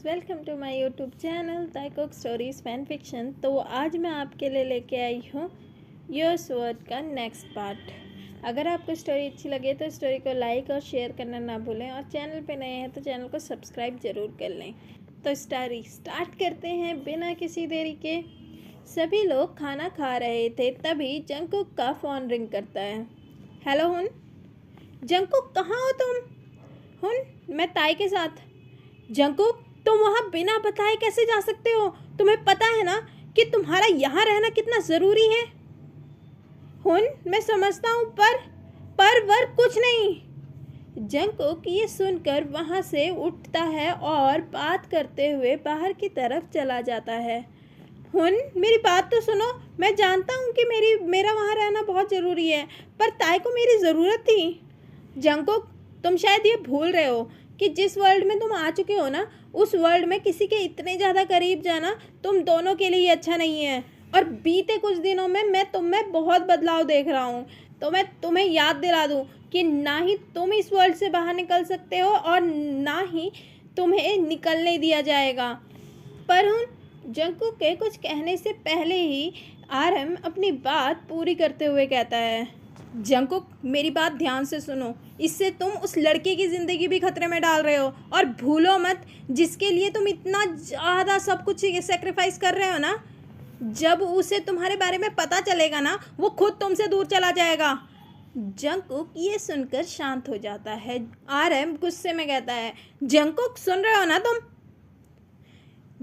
Welcome to my YouTube channel Taekook stories fan fiction. तो आज मैं आपके लिए लेके आई हूँ योर्स वर्ड का नेक्स्ट पार्ट। अगर आपको स्टोरी अच्छी लगे तो स्टोरी को लाइक और शेयर करना ना भूलें, और चैनल पे नए हैं तो चैनल को सब्सक्राइब ज़रूर कर लें। तो स्टोरी स्टार्ट करते हैं बिना किसी देरी के। सभी लोग खाना खा रहे थे, तभी जंकुक का फ़ोन रिंग करता है। हेलो हुन। जंकुक, कहाँ हो तुम? हुन, मैं ताई के साथ। जंकुक, तुम वहाँ बिना बताए कैसे जा सकते हो? तुम्हें पता है ना कि तुम्हारा यहाँ रहना कितना ज़रूरी है। हुन, मैं समझता हूँ, पर कुछ नहीं। जंकुक ये सुनकर वहाँ से उठता है और बात करते हुए बाहर की तरफ चला जाता है। हुन, मेरी बात तो सुनो। मैं जानता हूँ कि मेरा वहाँ रहना बहुत ज़रूरी है, पर ताई को मेरी ज़रूरत थी। जंकुक, तुम शायद ये भूल रहे हो कि जिस वर्ल्ड में तुम आ चुके हो ना, उस वर्ल्ड में किसी के इतने ज़्यादा करीब जाना तुम दोनों के लिए अच्छा नहीं है। और बीते कुछ दिनों में मैं तुम में बहुत बदलाव देख रहा हूँ। तो मैं तुम्हें याद दिला दूँ कि ना ही तुम इस वर्ल्ड से बाहर निकल सकते हो और ना ही तुम्हें निकलने दिया जाएगा। पर जंकुक के कुछ कहने से पहले ही आरएम अपनी बात पूरी करते हुए कहता है। जंकुक, मेरी बात ध्यान से सुनो। इससे तुम उस लड़के की ज़िंदगी भी खतरे में डाल रहे हो, और भूलो मत, जिसके लिए तुम इतना ज़्यादा सब कुछ सेक्रीफाइस कर रहे हो ना, जब उसे तुम्हारे बारे में पता चलेगा ना, वो खुद तुमसे दूर चला जाएगा। जंकुक ये सुनकर शांत हो जाता है। आरएम गुस्से में कहता है, जंकुक, सुन रहे हो ना तुम?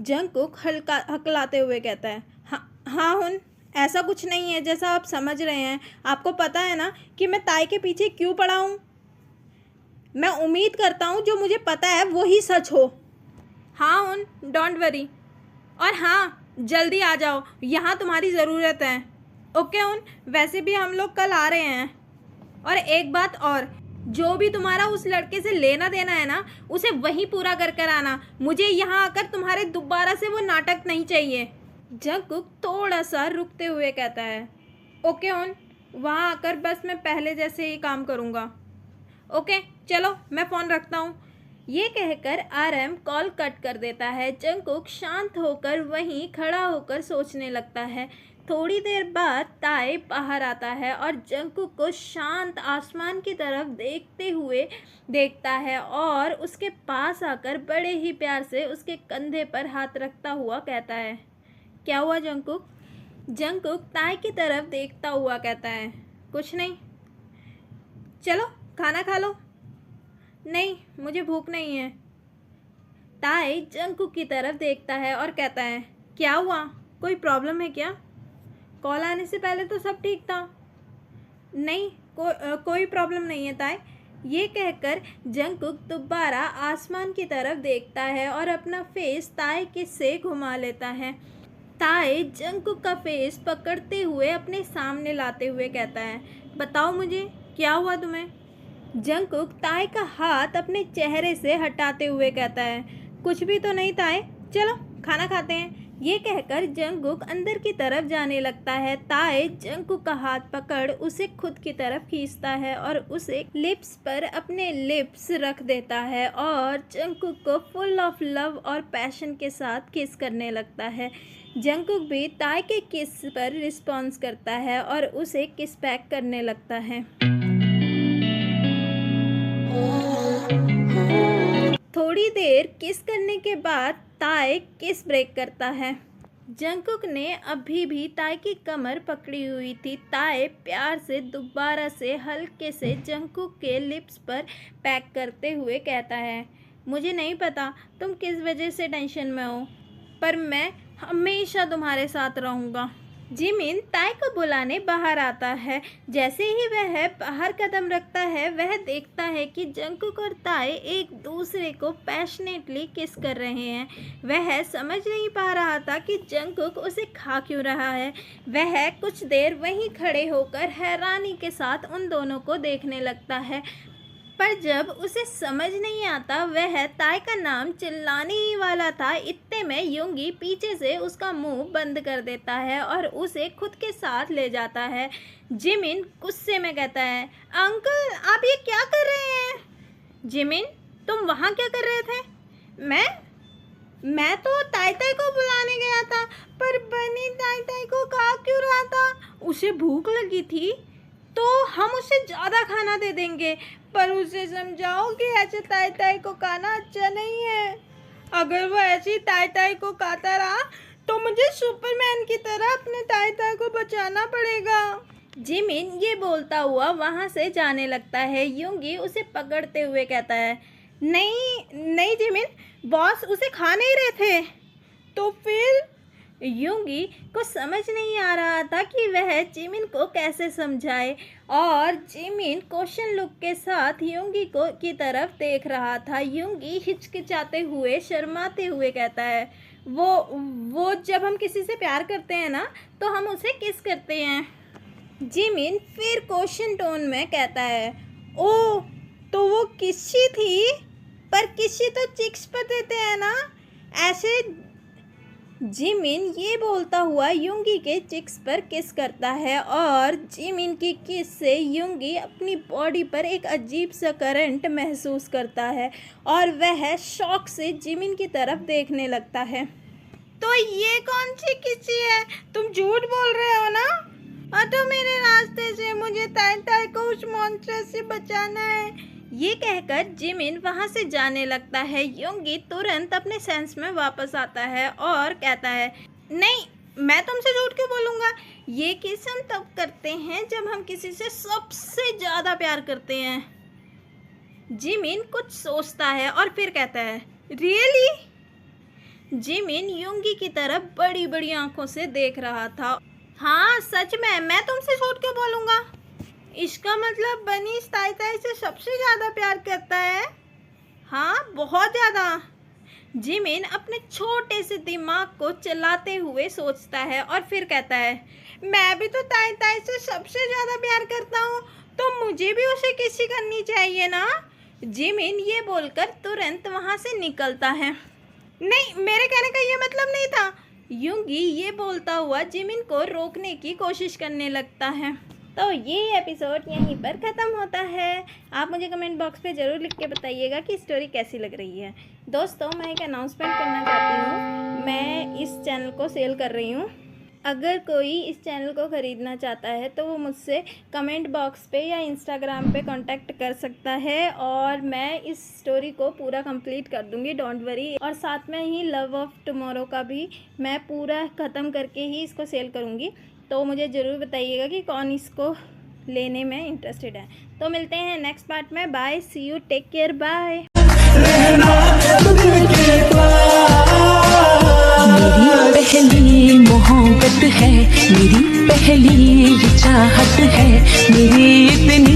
जंकुक हकलाते हुए कहता है, हाँ हुन, ऐसा कुछ नहीं है जैसा आप समझ रहे हैं। आपको पता है ना कि मैं ताई के पीछे क्यों पड़ा हूँ। मैं उम्मीद करता हूँ जो मुझे पता है वही सच हो। हाँ हुन, डोंट वरी। और हाँ, जल्दी आ जाओ, यहाँ तुम्हारी ज़रूरत है। ओके हुन, वैसे भी हम लोग कल आ रहे हैं। और एक बात और, जो भी तुम्हारा उस लड़के से लेना देना है ना, उसे वहीं पूरा कर कर आना। मुझे यहाँ आकर तुम्हारे दोबारा से वो नाटक नहीं चाहिए। जंकुक थोड़ा सा रुकते हुए कहता है, ओके हुन, वहाँ आकर बस मैं पहले जैसे ही काम करूँगा। ओके चलो, मैं फ़ोन रखता हूँ। ये कहकर आरएम कॉल कट कर देता है। जंकुक शांत होकर वहीं खड़ा होकर सोचने लगता है। थोड़ी देर बाद ताई बाहर आता है और जंकुक को शांत आसमान की तरफ देखते हुए देखता है, और उसके पास आकर बड़े ही प्यार से उसके कंधे पर हाथ रखता हुआ कहता है, क्या हुआ जंकुक? जंकुक ताई की तरफ देखता हुआ कहता है, कुछ नहीं, चलो खाना खा लो। नहीं, मुझे भूख नहीं है। ताई जंकुक की तरफ देखता है और कहता है, क्या हुआ, कोई प्रॉब्लम है क्या? कॉल आने से पहले तो सब ठीक था। नहीं, कोई प्रॉब्लम नहीं है ताई। ये कहकर जंकुक दोबारा आसमान की तरफ देखता है और अपना फेस ताई के से घुमा लेता है। ताई जंकुक का फेस पकड़ते हुए अपने सामने लाते हुए कहता है, बताओ मुझे, क्या हुआ तुम्हें? जंकुक ताई का हाथ अपने चेहरे से हटाते हुए कहता है, कुछ भी तो नहीं ताई, चलो खाना खाते हैं। ये कहकर जंकुक अंदर की तरफ जाने लगता है। ताई जंकुक का हाथ पकड़ उसे खुद की तरफ खींचता है और उसे लिप्स पर अपने लिप्स रख देता है, और जंकुक को फुल ऑफ लव और पैशन के साथ किस करने लगता है। जंकुक भी ताई के किस पर रिस्पॉन्स करता है और उसे किस बैक करने लगता है। थोड़ी देर किस करने के बाद ताई किस ब्रेक करता है। जंकुक ने अभी भी ताई की कमर पकड़ी हुई थी। ताई प्यार से दोबारा से हल्के से जंकुक के लिप्स पर पैक करते हुए कहता है, मुझे नहीं पता तुम किस वजह से टेंशन में हो, पर मैं हमेशा तुम्हारे साथ रहूँगा। जिमिन ताई को बुलाने बाहर आता है। जैसे ही वह बाहर कदम रखता है, वह देखता है कि जंकुक और ताई एक दूसरे को पैशनेटली किस कर रहे हैं। वह समझ नहीं पा रहा था कि जंकुक उसे खा क्यों रहा है। वह कुछ देर वहीं खड़े होकर हैरानी के साथ उन दोनों को देखने लगता है, पर जब उसे समझ नहीं आता वह ताई का नाम चिल्लाने ही वाला था, इतने में युंगी पीछे से उसका मुंह बंद कर देता है और उसे खुद के साथ ले जाता है। जिमिन गुस्से में कहता है, अंकल आप ये क्या कर रहे हैं? जिमिन, तुम वहाँ क्या कर रहे थे? मैं मैं तो ताई ताई को बुलाने गया था, पर बनी ताई ताई को कहा क्यों रहा था? उसे भूख लगी थी तो हम उसे ज़्यादा खाना दे देंगे, पर उसे समझाओ कि ऐसे ताई ताई को खाना अच्छा नहीं है। अगर वो ऐसी ताई ताई को खाता रहा तो मुझे सुपरमैन की तरह अपने ताई ताई को बचाना पड़ेगा। जिमिन ये बोलता हुआ वहाँ से जाने लगता है। यूंगी उसे पकड़ते हुए कहता है, नहीं नहीं जिमिन, बॉस उसे खा नहीं रहे थे। तो फिर? यूंगी को समझ नहीं आ रहा था कि वह जिमिन को कैसे समझाए, और जिमिन क्वेश्चन लुक के साथ यूंगी को की तरफ देख रहा था। यूंगी हिचकिचाते हुए, शर्माते हुए कहता है, वो जब हम किसी से प्यार करते हैं ना तो हम उसे किस करते हैं। जिमिन फिर क्वेश्चन टोन में कहता है, ओ तो वो किसी थी, पर किसी तो चिक्स पर देते हैं ना ऐसे। जिमिन ये बोलता हुआ यूंगी के चिक्स पर किस करता है, और जिमिन की किस से यूंगी अपनी बॉडी पर एक अजीब सा करंट महसूस करता है और वह शौक से जिमिन की तरफ देखने लगता है। तो ये कौन सी किसी है? तुम झूठ बोल रहे हो ना? हटो मेरे रास्ते से, मुझे ताई ताई को उस मॉन्स्टर से बचाना है। ये कहकर जिमिन वहाँ से जाने लगता है। यूंगी तुरंत अपने सेंस में वापस आता है और कहता है, नहीं, मैं तुमसे झूठ क्यों बोलूँगा? ये किस हम तब करते हैं जब हम किसी से सबसे ज़्यादा प्यार करते हैं। जिमिन कुछ सोचता है और फिर कहता है, रियली? जिमिन यूंगी की तरफ बड़ी बड़ी आंखों से देख रहा था। हाँ सच में, मैं तुमसे झूठ क्यों बोलूँगा? इसका मतलब बनी ताई ताई से सबसे ज़्यादा प्यार करता है। हाँ, बहुत ज़्यादा। जिमिन अपने छोटे से दिमाग को चलाते हुए सोचता है और फिर कहता है, मैं भी तो ताई ताई से सबसे ज़्यादा प्यार करता हूँ, तो मुझे भी उसे किसी करनी चाहिए ना। जिमिन ये बोलकर तुरंत वहाँ से निकलता है। नहीं, मेरे कहने का ये मतलब नहीं था। यूंगी ये बोलता हुआ जिमिन को रोकने की कोशिश करने लगता है। तो ये एपिसोड यहीं पर ख़त्म होता है। आप मुझे कमेंट बॉक्स पे ज़रूर लिख के बताइएगा कि स्टोरी कैसी लग रही है। दोस्तों, मैं एक अनाउंसमेंट करना चाहती हूँ। मैं इस चैनल को सेल कर रही हूँ। अगर कोई इस चैनल को ख़रीदना चाहता है तो वो मुझसे कमेंट बॉक्स पे या इंस्टाग्राम पे कांटेक्ट कर सकता है, और मैं इस स्टोरी को पूरा कंप्लीट कर दूँगी, डोंट वरी। और साथ में ही लव ऑफ टुमारो का भी मैं पूरा ख़त्म करके ही इसको सेल करूँगी। तो मुझे ज़रूर बताइएगा कि कौन इसको लेने में इंटरेस्टेड है। तो मिलते हैं नेक्स्ट पार्ट में। Bye, see you, take care, bye. मेरी पहली मोहब्बत है, मेरी पहली चाहत है, मेरी इतनी